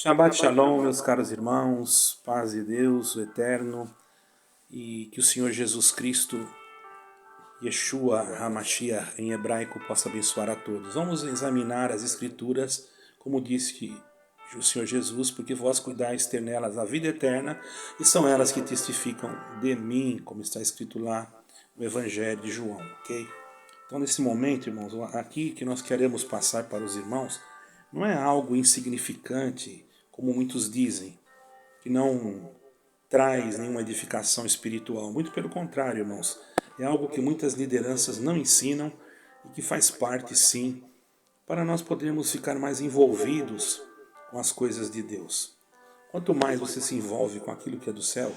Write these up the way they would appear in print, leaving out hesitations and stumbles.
Shabbat Shalom, meus caros irmãos, paz de Deus, o Eterno, e que o Senhor Jesus Cristo, Yeshua HaMashiach, em hebraico, possa abençoar a todos. Vamos examinar as Escrituras, como disse que o Senhor Jesus, porque vós cuidais ter nelas a vida eterna, e são elas que testificam de mim, como está escrito lá no Evangelho de João, ok? Então, nesse momento, irmãos, aqui que nós queremos passar para os irmãos, não é algo insignificante, como muitos dizem, que não traz nenhuma edificação espiritual. Muito pelo contrário, irmãos. É algo que muitas lideranças não ensinam e que faz parte, sim, para nós podermos ficar mais envolvidos com as coisas de Deus. Quanto mais você se envolve com aquilo que é do céu,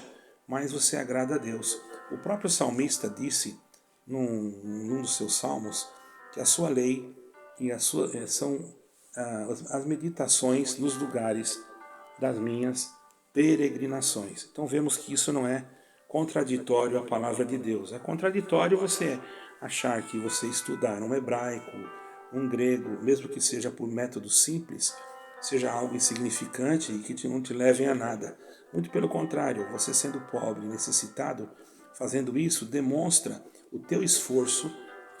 mais você agrada a Deus. O próprio salmista disse, num dos seus salmos, que a sua lei e são as meditações nos lugares das minhas peregrinações. Então vemos que isso não é contraditório à palavra de Deus. É contraditório você achar que você estudar um hebraico, um grego, mesmo que seja por método simples, seja algo insignificante e que não te levem a nada. Muito pelo contrário, você sendo pobre e necessitado, fazendo isso, demonstra o teu esforço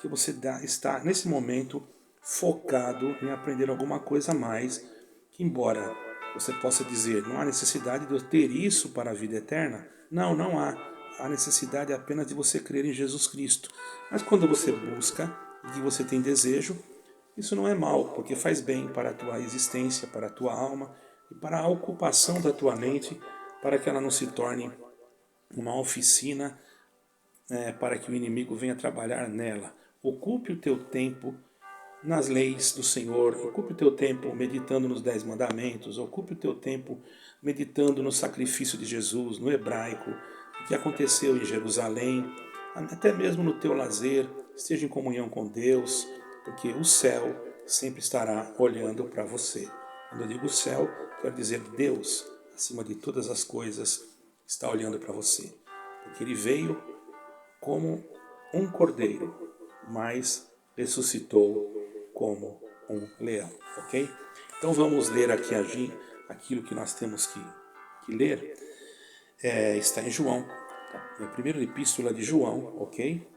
que você está, nesse momento, focado em aprender alguma coisa a mais, que embora você possa dizer, não há necessidade de eu ter isso para a vida eterna. Não, não há. A necessidade é apenas de você crer em Jesus Cristo. Mas quando você busca e que você tem desejo, isso não é mal, porque faz bem para a tua existência, para a tua alma e para a ocupação da tua mente, para que ela não se torne uma oficina para que o inimigo venha trabalhar nela. Ocupe o teu tempo nas leis do Senhor, ocupe o teu tempo meditando nos 10 mandamentos, ocupe o teu tempo meditando no sacrifício de Jesus, no hebraico, o que aconteceu em Jerusalém, até mesmo no teu lazer, esteja em comunhão com Deus, porque o céu sempre estará olhando para você. Quando eu digo céu, quero dizer Deus, acima de todas as coisas, está olhando para você, porque Ele veio como um cordeiro, mas ressuscitou como um leão, ok? Então vamos ler aqui aquilo que nós temos que ler. Está em João, na primeira epístola de João, ok?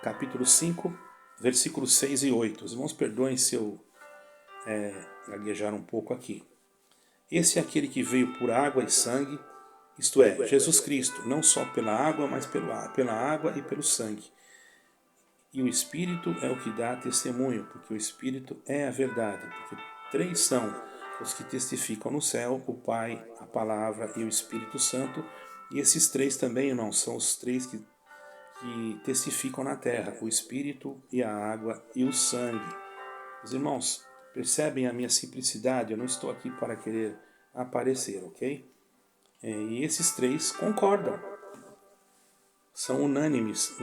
Capítulo 5, versículos 6 e 8. Os irmãos perdoem se eu gaguejar um pouco aqui. Esse é aquele que veio por água e sangue, isto é, Jesus Cristo, não só pela água, mas pela água e pelo sangue. E o Espírito é o que dá testemunho, porque o Espírito é a verdade, porque três são os que testificam no céu, o Pai, a Palavra e o Espírito Santo, e esses três também, irmãos, são os três que testificam na terra, o Espírito e a água e o sangue. Os irmãos, percebem a minha simplicidade? Eu não estou aqui para querer aparecer, ok? E esses três concordam, são unânimes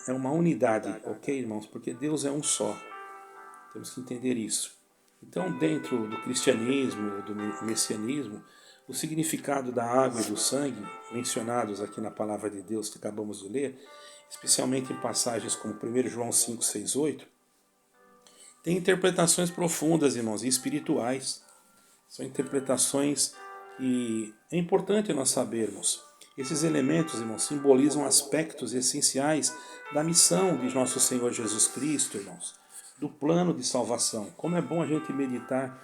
é uma unidade, ok, irmãos? Porque Deus é um só. Temos que entender isso. Então, dentro do cristianismo, do messianismo, o significado da água e do sangue, mencionados aqui na palavra de Deus que acabamos de ler, especialmente em passagens como 1 João 5, 6, 8, tem interpretações profundas, irmãos, e espirituais. São interpretações e é importante nós sabermos. Esses elementos, irmãos, simbolizam aspectos essenciais da missão de nosso Senhor Jesus Cristo, irmãos, do plano de salvação. Como é bom a gente meditar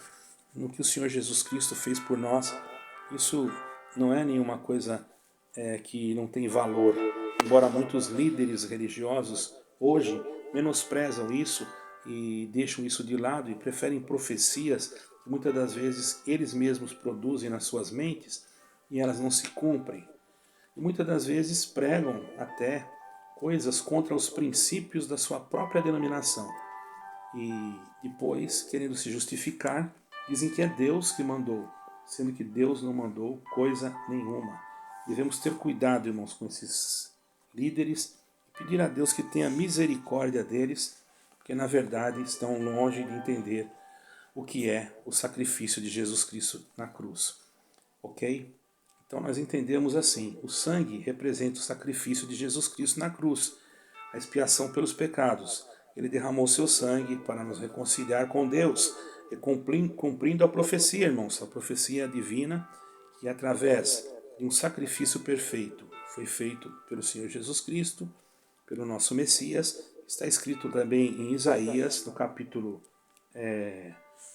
no que o Senhor Jesus Cristo fez por nós. Isso não é nenhuma coisa que não tem valor, embora muitos líderes religiosos hoje menosprezam isso e deixam isso de lado e preferem profecias que muitas das vezes eles mesmos produzem nas suas mentes e elas não se cumprem. E muitas das vezes pregam até coisas contra os princípios da sua própria denominação. E depois, querendo se justificar, dizem que é Deus que mandou, sendo que Deus não mandou coisa nenhuma. Devemos ter cuidado, irmãos, com esses líderes e pedir a Deus que tenha misericórdia deles, porque na verdade estão longe de entender o que é o sacrifício de Jesus Cristo na cruz. Ok? Então nós entendemos assim, o sangue representa o sacrifício de Jesus Cristo na cruz, a expiação pelos pecados. Ele derramou seu sangue para nos reconciliar com Deus. cumprindo a profecia, irmãos, a profecia divina, que através de um sacrifício perfeito foi feito pelo Senhor Jesus Cristo, pelo nosso Messias. Está escrito também em Isaías, no capítulo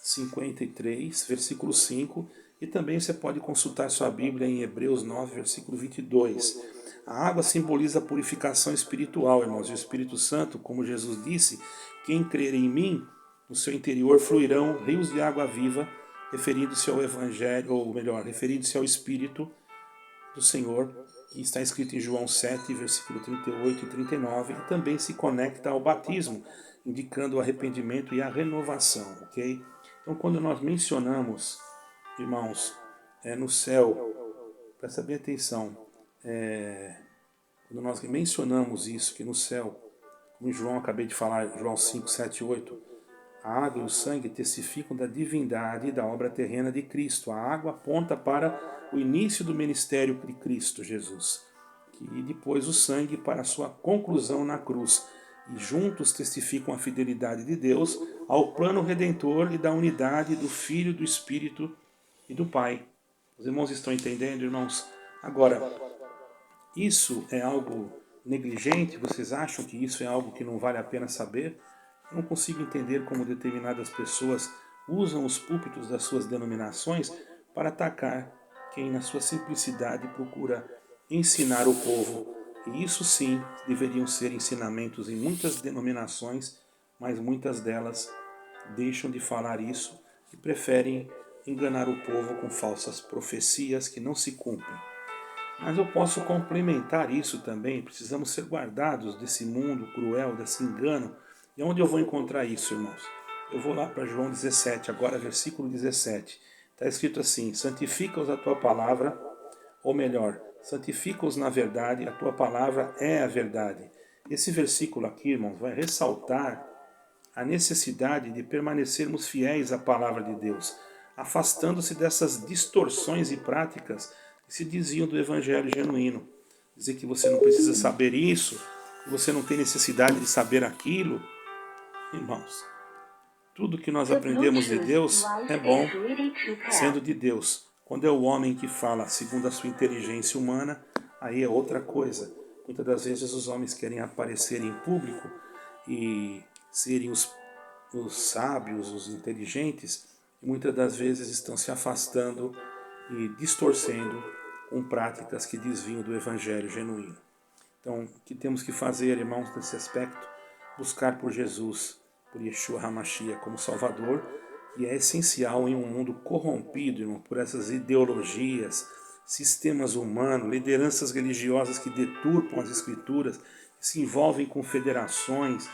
53, versículo 5, e também você pode consultar sua Bíblia em Hebreus 9, versículo 22. A água simboliza a purificação espiritual, irmãos, e o Espírito Santo, como Jesus disse, quem crer em mim, no seu interior fluirão rios de água viva, referindo-se ao Evangelho, ou melhor, referindo-se ao Espírito do Senhor, que está escrito em João 7, versículo 38 e 39, e também se conecta ao batismo, indicando o arrependimento e a renovação, ok? Então, quando nós mencionamos, irmãos, no céu, presta bem atenção, quando nós mencionamos isso, que no céu, como João acabei de falar, João 5, 7 e 8, a água e o sangue testificam da divindade e da obra terrena de Cristo. A água aponta para o início do ministério de Cristo Jesus, e depois o sangue para a sua conclusão na cruz. E juntos testificam a fidelidade de Deus ao plano redentor e da unidade do Filho, do Espírito e do Pai. Os irmãos estão entendendo, irmãos? Agora, isso é algo negligente? Vocês acham que isso é algo que não vale a pena saber? Eu não consigo entender como determinadas pessoas usam os púlpitos das suas denominações para atacar quem na sua simplicidade procura ensinar o povo. E isso sim deveriam ser ensinamentos em muitas denominações, mas muitas delas deixam de falar isso e preferem enganar o povo com falsas profecias que não se cumprem. Mas eu posso complementar isso também. Precisamos ser guardados desse mundo cruel, desse engano. E onde eu vou encontrar isso, irmãos? Eu vou lá para João 17, agora versículo 17. Está escrito assim: santifica-os a tua palavra, ou melhor, santifica-os na verdade, a tua palavra é a verdade. Esse versículo aqui, irmãos, vai ressaltar a necessidade de permanecermos fiéis à palavra de Deus, afastando-se dessas distorções e práticas que se desviam do evangelho genuíno. Dizer que você não precisa saber isso, que você não tem necessidade de saber aquilo. Irmãos, tudo que nós aprendemos de Deus é bom, sendo de Deus. Quando é o homem que fala segundo a sua inteligência humana, aí é outra coisa. Muitas das vezes os homens querem aparecer em público e serem os sábios, os inteligentes, e muitas das vezes estão se afastando e distorcendo com práticas que desviam do evangelho genuíno. Então, o que temos que fazer, irmãos, nesse aspecto? Buscar por Jesus, por Yeshua HaMashiach como Salvador, que é essencial em um mundo corrompido, irmão, por essas ideologias, sistemas humanos, lideranças religiosas que deturpam as Escrituras, que se envolvem com federações,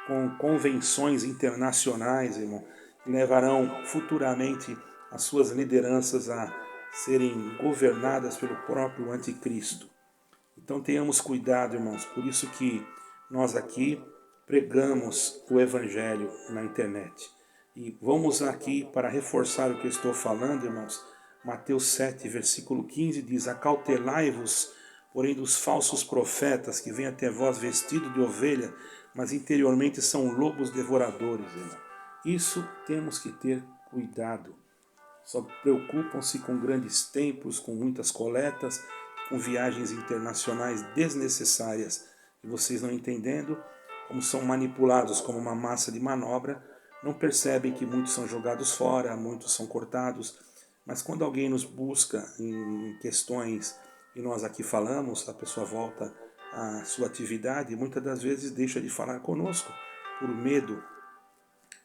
com convenções internacionais, irmão, que levarão futuramente as suas lideranças a serem governadas pelo próprio anticristo. Então tenhamos cuidado, irmãos, por isso que nós aqui pregamos o Evangelho na internet. E vamos aqui, para reforçar o que eu estou falando, irmãos, Mateus 7, versículo 15 diz: acautelai-vos, porém, dos falsos profetas que vêm até vós vestidos de ovelha, mas interiormente são lobos devoradores, irmão. Isso temos que ter cuidado. Só preocupam-se com grandes templos, com muitas coletas, com viagens internacionais desnecessárias. E vocês não entendendo como são manipulados como uma massa de manobra, não percebem que muitos são jogados fora, muitos são cortados. Mas quando alguém nos busca em questões e nós aqui falamos, a pessoa volta à sua atividade e muitas das vezes deixa de falar conosco por medo,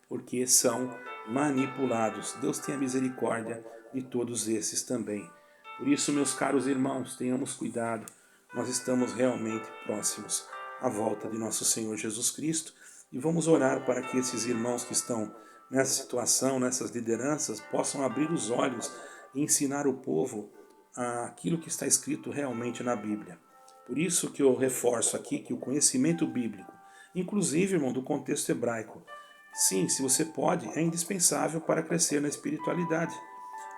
porque são manipulados. Deus tenha misericórdia de todos esses também. Por isso, meus caros irmãos, tenhamos cuidado. Nós estamos realmente próximos à volta de nosso Senhor Jesus Cristo e vamos orar para que esses irmãos que estão nessa situação, nessas lideranças, possam abrir os olhos e ensinar o povo aquilo que está escrito realmente na Bíblia. Por isso que eu reforço aqui que o conhecimento bíblico, inclusive, irmão, do contexto hebraico, sim, se você pode, é indispensável para crescer na espiritualidade.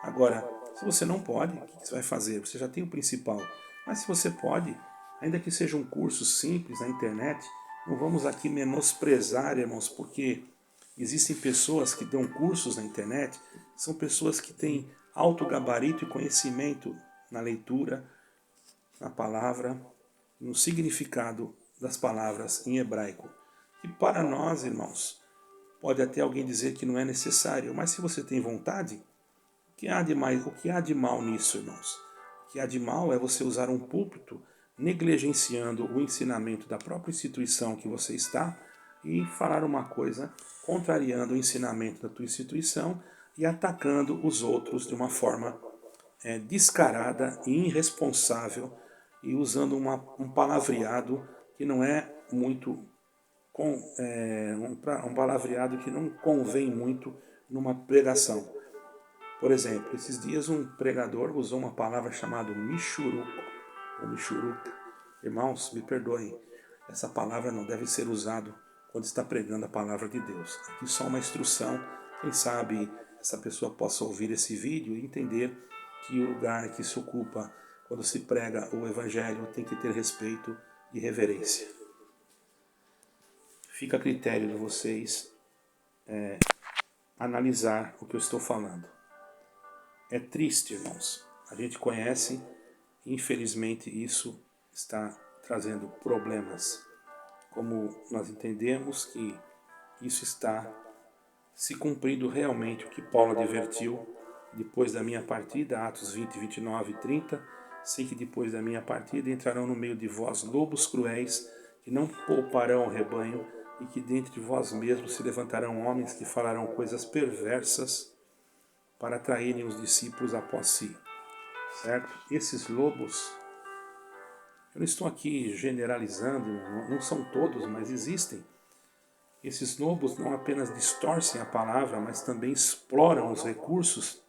Agora, se você não pode, o que você vai fazer? Você já tem o principal. Mas se você pode, ainda que seja um curso simples na internet, não vamos aqui menosprezar, irmãos, porque Existem pessoas que dão cursos na internet, são pessoas que têm alto gabarito e conhecimento na leitura, na palavra, no significado das palavras em hebraico. E para nós, irmãos, pode até alguém dizer que não é necessário, mas se você tem vontade, o que há de mal nisso, irmãos? O que há de mal é você usar um púlpito negligenciando o ensinamento da própria instituição que você está e falar uma coisa contrariando o ensinamento da tua instituição e atacando os outros de uma forma descarada e irresponsável e usando um palavreado que não é muito um palavreado que não convém muito numa pregação. Por exemplo, esses dias um pregador usou uma palavra chamada michuruco, ou michuruca. Irmãos, me perdoem, essa palavra não deve ser usada quando está pregando a palavra de Deus. Aqui só uma instrução, quem sabe essa pessoa possa ouvir esse vídeo e entender que o lugar que se ocupa quando se prega o evangelho tem que ter respeito e reverência. Fica a critério de vocês analisar o que eu estou falando. É triste, irmãos. A gente conhece, infelizmente isso está trazendo problemas. Como nós entendemos que isso está se cumprindo realmente o que Paulo advertiu depois da minha partida, Atos 20, 29 e 30, sei que depois da minha partida entrarão no meio de vós lobos cruéis, que não pouparão o rebanho, e que dentre vós mesmos se levantarão homens que falarão coisas perversas para atraírem os discípulos após si. Certo? Esses lobos, eu não estou aqui generalizando, não são todos, mas existem. Esses lobos não apenas distorcem a palavra, mas também exploram os recursos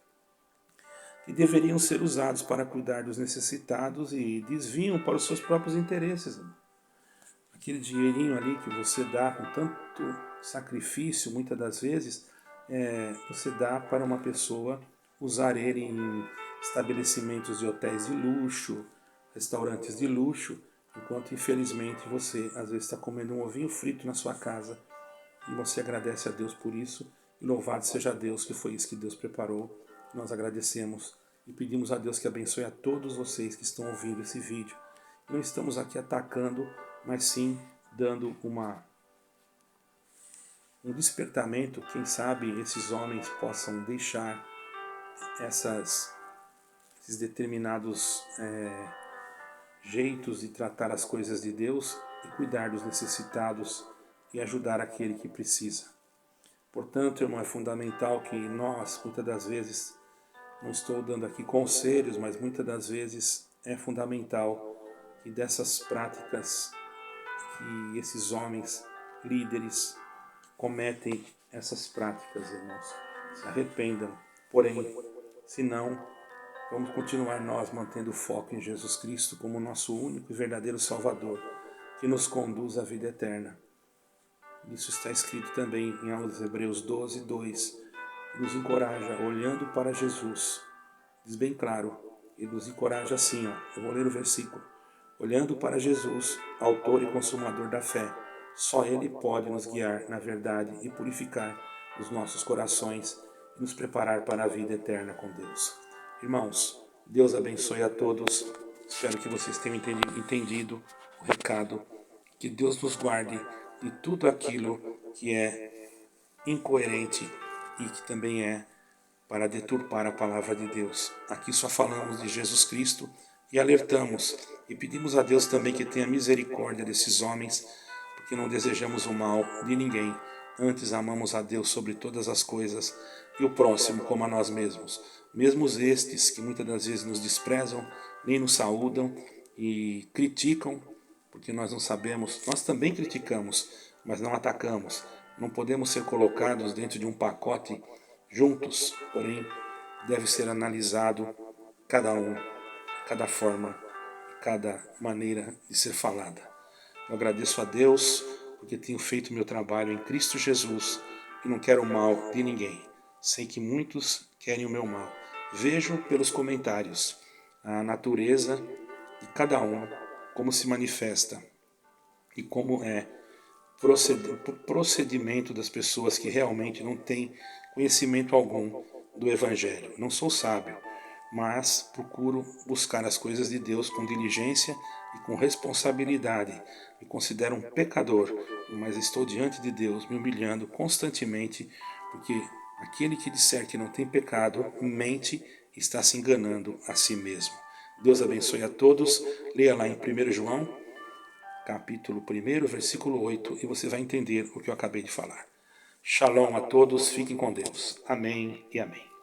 que deveriam ser usados para cuidar dos necessitados e desviam para os seus próprios interesses. Aquele dinheirinho ali que você dá com tanto sacrifício, muitas das vezes, você dá para uma pessoa usar ele em estabelecimentos de hotéis de luxo, restaurantes de luxo, enquanto infelizmente você às vezes está comendo um ovinho frito na sua casa e você agradece a Deus por isso, e louvado seja Deus, que foi isso que Deus preparou. Nós agradecemos e pedimos a Deus que abençoe a todos vocês que estão ouvindo esse vídeo. Não estamos aqui atacando, mas sim dando um despertamento. Quem sabe esses homens possam deixar esses determinados jeitos de tratar as coisas de Deus e cuidar dos necessitados e ajudar aquele que precisa. Portanto, irmão, é fundamental que nós, muitas das vezes, não estou dando aqui conselhos, mas muitas das vezes é fundamental que dessas práticas que esses homens, líderes, cometem essas práticas, irmãos, se arrependam. Porém, se não, vamos continuar nós mantendo o foco em Jesus Cristo como nosso único e verdadeiro Salvador, que nos conduz à vida eterna. Isso está escrito também em Hebreus 12, 2, que nos encoraja olhando para Jesus. Diz bem claro, ele nos encoraja assim, eu vou ler o versículo. Olhando para Jesus, autor e consumador da fé, só Ele pode nos guiar na verdade e purificar os nossos corações e nos preparar para a vida eterna com Deus. Irmãos, Deus abençoe a todos. Espero que vocês tenham entendido o recado. Que Deus nos guarde de tudo aquilo que é incoerente e que também é para deturpar a palavra de Deus. Aqui só falamos de Jesus Cristo e alertamos e pedimos a Deus também que tenha misericórdia desses homens, porque não desejamos o mal de ninguém, antes amamos a Deus sobre todas as coisas e o próximo como a nós mesmos. Mesmo estes que muitas das vezes nos desprezam, nem nos saúdam e criticam, porque nós não sabemos, nós também criticamos, mas não atacamos. Não podemos ser colocados dentro de um pacote juntos, porém deve ser analisado cada um, cada forma, cada maneira de ser falada. Eu agradeço a Deus porque tenho feito meu trabalho em Cristo Jesus e não quero o mal de ninguém. Sei que muitos querem o meu mal. Vejo pelos comentários a natureza de cada um, como se manifesta e como é procedimento das pessoas que realmente não têm conhecimento algum do Evangelho. Não sou sábio, mas procuro buscar as coisas de Deus com diligência e com responsabilidade. Me considero um pecador, mas estou diante de Deus me humilhando constantemente, porque aquele que disser que não tem pecado, mente e está se enganando a si mesmo. Deus abençoe a todos. Leia lá em 1 João, capítulo 1, versículo 8, e você vai entender o que eu acabei de falar. Shalom a todos, fiquem com Deus. Amém e amém.